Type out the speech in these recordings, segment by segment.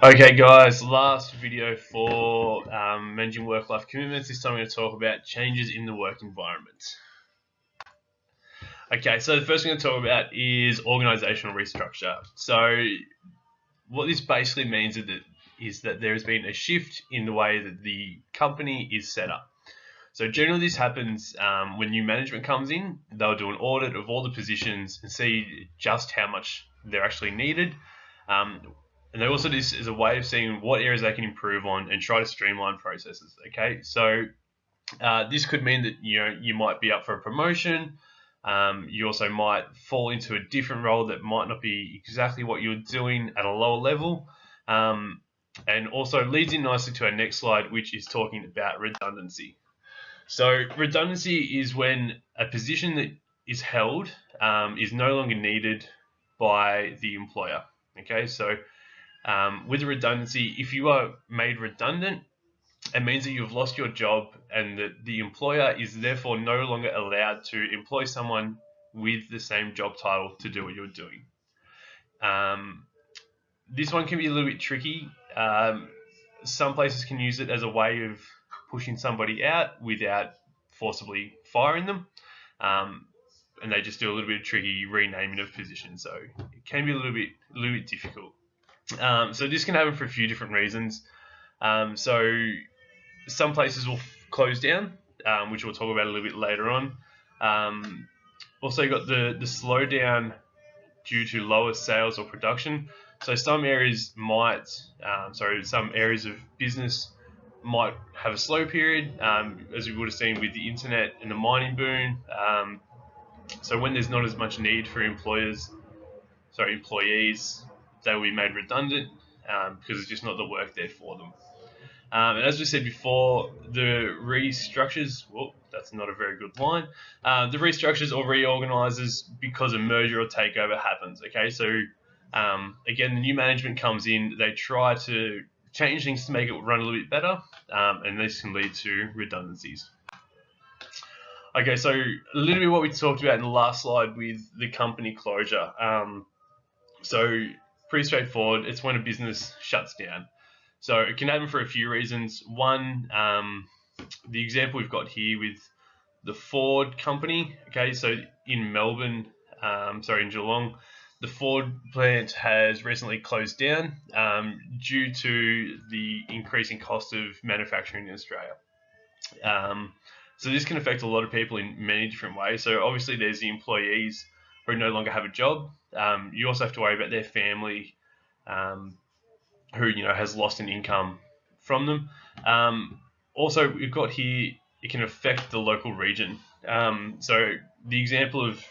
Okay, guys, last video for managing work-life commitments. This time I'm going to talk about changes in the work environment. Okay, so the first thing I'm going to talk about is organizational restructure. So what this basically means is that there has been a shift in the way that the company is set up. So generally this happens when new management comes in. They'll do an audit of all the positions and see just how much they're actually needed. And they also do this as a way of seeing what areas they can improve on and try to streamline processes. Okay, so this could mean that you might be up for a promotion. You also might fall into a different role that might not be exactly what you're doing at a lower level. And also leads in nicely to our next slide, which is talking about redundancy. So redundancy is when a position that is held is no longer needed by the employer. Okay, so with redundancy, if you are made redundant, it means that you've lost your job and that the employer is therefore no longer allowed to employ someone with the same job title to do what you're doing. This one can be a little bit tricky. Some places can use it as a way of pushing somebody out without forcibly firing them. And they just do a little bit of tricky renaming of positions, so it can be a little bit difficult. So this can happen for a few different reasons. So some places will close down, which we'll talk about a little bit later on. Also, you've got the slowdown due to lower sales or production. So some areas some areas of business might have a slow period, as we would have seen with the internet and the mining boom. So when there's not as much need for employees, they will be made redundant because it's just not the work there for them. And as we said before, the restructures, well, that's not a very good line. The restructures or reorganizes because a merger or takeover happens. Okay, so again, the new management comes in, they try to change things to make it run a little bit better, and this can lead to redundancies. Okay, so a little bit what we talked about in the last slide with the company closure. So pretty straightforward. It's when a business shuts down. So it can happen for a few reasons. One, the example we've got here with the Ford company. Okay, so in Melbourne, in Geelong, the Ford plant has recently closed down due to the increasing cost of manufacturing in Australia. So this can affect a lot of people in many different ways. So obviously there's the employees who no longer have a job. You also have to worry about their family, who has lost an income from them. Also, we've got here, it can affect the local region. So the example of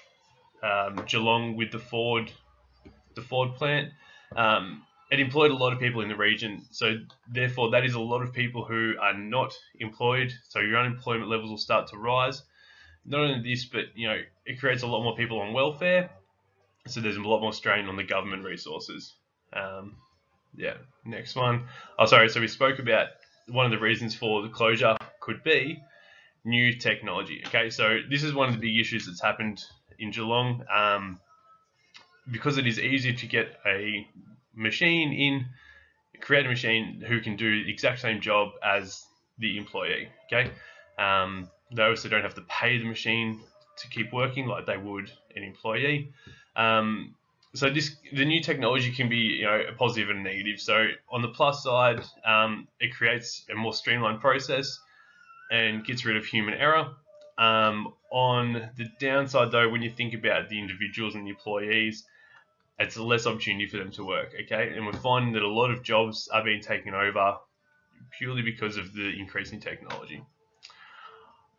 Geelong with the Ford plant, it employed a lot of people in the region. So therefore, that is a lot of people who are not employed. So your unemployment levels will start to rise. Not only this, but it creates a lot more people on welfare. So there's a lot more strain on the government resources. Next one. So we spoke about one of the reasons for the closure could be new technology. Okay, so this is one of the big issues that's happened in Geelong. Because it is easier to get a machine in, create a machine who can do the exact same job as the employee. Okay, they also don't have to pay the machine to keep working like they would an employee. So the new technology can be a positive and a negative. So on the plus side, it creates a more streamlined process and gets rid of human error. On the downside, though, when you think about the individuals and the employees, it's less opportunity for them to work. Okay, and we're finding that a lot of jobs are being taken over purely because of the increase in technology.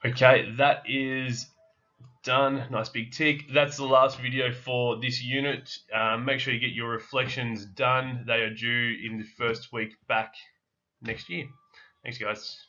Okay, that is done. Nice big tick. That's the last video for this unit. Make sure you get your reflections done. They are due in the first week back next year. Thanks, guys.